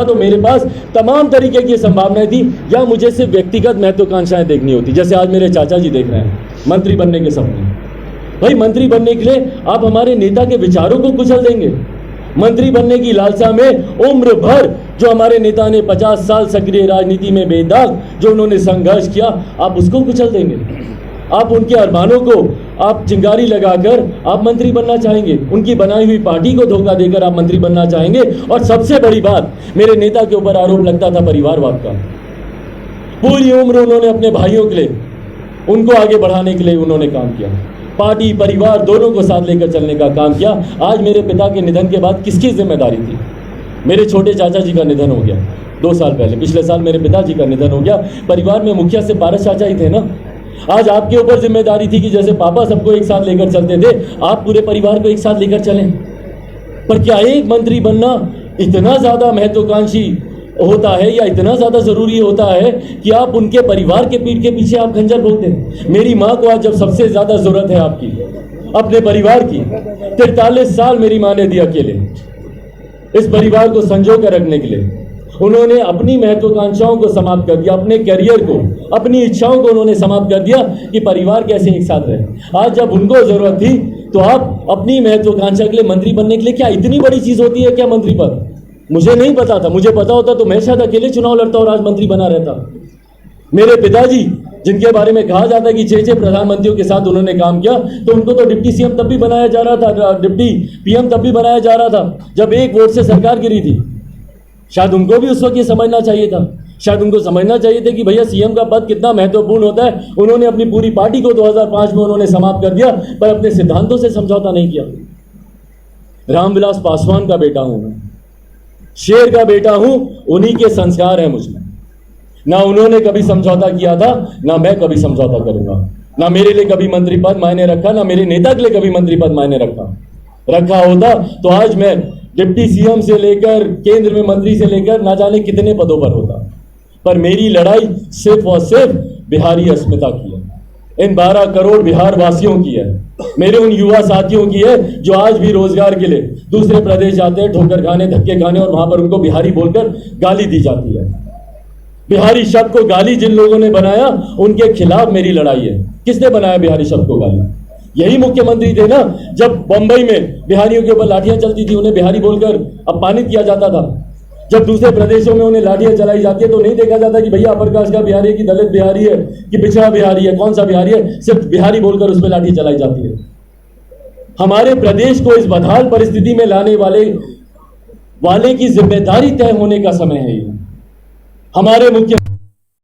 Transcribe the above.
तो मेरे पास तमाम तरीके की संभावनाएं थी, या मुझे सिर्फ व्यक्तिगत महत्वाकांक्षाएं देखनी होती, जैसे आज मेरे चाचा जी देख रहे हैं मंत्री बनने के सपने। भाई मंत्री बनने के लिए आप हमारे नेता के विचारों को कुचल देंगे। मंत्री बनने की लालसा में उम्र भर जो हमारे नेता ने 50 साल सक्रिय राजनीति में बेदाग जो उन्होंने संघर्ष किया, आप उसको कुचल देंगे। आप उनके अरमानों को आप चिंगारी लगाकर आप मंत्री बनना चाहेंगे, उनकी बनाई हुई पार्टी को धोखा देकर आप मंत्री बनना चाहेंगे। और सबसे बड़ी बात, मेरे नेता के ऊपर आरोप लगता था परिवारवाद का। पूरी उम्र उन्होंने अपने भाइयों के लिए, उनको आगे बढ़ाने के लिए उन्होंने काम किया, पार्टी परिवार दोनों को साथ लेकर चलने का काम किया। आज मेरे पिता के निधन के बाद किसकी जिम्मेदारी थी? मेरे छोटे चाचा जी का निधन हो गया 2 साल पहले, पिछले साल मेरे पिताजी का निधन हो गया। परिवार में मुखिया से पारस चाचा ही थे ना। आज आपके ऊपर जिम्मेदारी थी कि जैसे पापा सबको एक साथ लेकर चलते थे, आप पूरे परिवार को एक साथ लेकर चलें। पर क्या एक मंत्री बनना इतना ज़्यादा महत्वाकांक्षी होता है, या इतना ज़्यादा ज़रूरी होता है कि आप उनके परिवार के पीठ के पीछे आप खंजर भोंकते हैं? मेरी माँ को आज जब सबसे ज़्यादा ज़रूरत है आपकी, अपने परिवार की, 43 साल मेरी माँ ने दिया अकेले इस परिवार को संजो कर रखने के लिए। उन्होंने अपनी महत्वाकांक्षाओं को समाप्त कर दिया, अपने करियर को, अपनी इच्छाओं को उन्होंने समाप्त कर दिया कि परिवार कैसे एक साथ रहे। आज जब उनको ज़रूरत थी तो आप अपनी महत्वाकांक्षा के लिए मंत्री बनने के लिए, क्या इतनी बड़ी चीज़ होती है क्या मंत्री पद? मुझे नहीं पता था, मुझे पता होता तो मैं शायद अकेले चुनाव लड़ता और आज मंत्री बना रहता। मेरे पिताजी, जिनके बारे में कहा जाता है कि 6 प्रधानमंत्रियों के साथ उन्होंने काम किया, तो उनको तो डिप्टी सीएम तब भी बनाया जा रहा था, डिप्टी पीएम तब भी बनाया जा रहा था जब एक वोट से सरकार गिरी थी। शायद उनको भी उस वक्त ये समझना चाहिए था, शायद उनको समझना चाहिए था कि भैया सीएम का पद कितना महत्वपूर्ण होता है। उन्होंने अपनी पूरी पार्टी को 2005 में उन्होंने समाप्त कर दिया, पर अपने सिद्धांतों से समझौता नहीं किया। रामविलास पासवान का बेटा हूं मैं, शेर का बेटा हूं, उन्हीं के संस्कार हैं मुझमें। ना उन्होंने कभी समझौता किया था, ना मैं कभी समझौता करूंगा। ना मेरे लिए कभी मंत्री पद मायने रखा, ना मेरे नेता के लिए कभी मंत्री पद मायने रखा होता तो आज मैं डिप्टी सीएम से लेकर केंद्र में मंत्री से लेकर ना जाने कितने पदों पर होता। पर मेरी लड़ाई सिर्फ और सिर्फ बिहारी अस्मिता की है, इन 12 करोड़ बिहार वासियों की है, मेरे उन युवा साथियों की है जो आज भी रोजगार के लिए दूसरे प्रदेश जाते हैं, ठोकर खाने, धक्के खाने, और वहां पर उनको बिहारी बोलकर गाली दी जाती है। बिहारी शब्द को गाली जिन लोगों ने बनाया, उनके खिलाफ मेरी लड़ाई है। किसने बनाया बिहारी शब्द को गाली? यही मुख्यमंत्री थे ना, जब बंबई में बिहारियों के ऊपर लाठियां चलती थी, उन्हें बिहारी बोलकर अपमानित किया जाता था। जब दूसरे प्रदेशों में उन्हें लाठियां चलाई जाती है तो नहीं देखा जाता कि भैया अपर कास्ट का बिहारी है कि दलित बिहारी है कि पिछड़ा बिहारी है, कौन सा बिहारी है, सिर्फ बिहारी बोलकर उस पर लाठी चलाई जाती है। हमारे प्रदेश को इस बदहाल परिस्थिति में लाने वाले की जिम्मेदारी तय होने का समय है। हमारे मुख्य